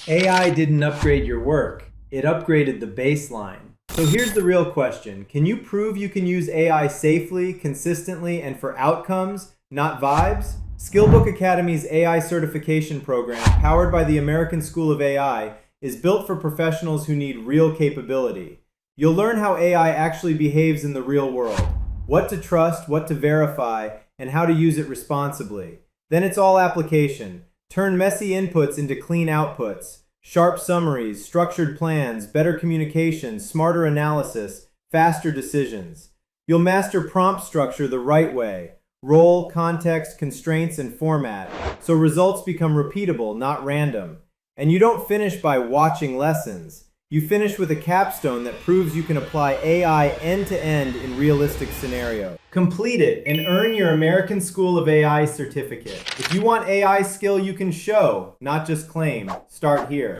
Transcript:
AI didn't upgrade your work, it upgraded the baseline. So here's the real question. Can you prove you can use AI safely, consistently, and for outcomes, not vibes? Skillbook Academy's AI certification program, powered by the American School of AI, is built for professionals who need real capability. You'll learn how AI actually behaves in the real world, what to trust, what to verify, and how to use it responsibly. Then it's all application. Turn messy inputs into clean outputs. Sharp summaries, structured plans, better communication, smarter analysis, faster decisions. You'll master prompt structure the right way. Role, context, constraints, and format. So results become repeatable, not random. And you don't finish by watching lessons. You finish with a capstone that proves you can apply AI end-to-end in realistic scenarios. Complete it and earn your American School of AI certificate. If you want AI skill you can show, not just claim, start here.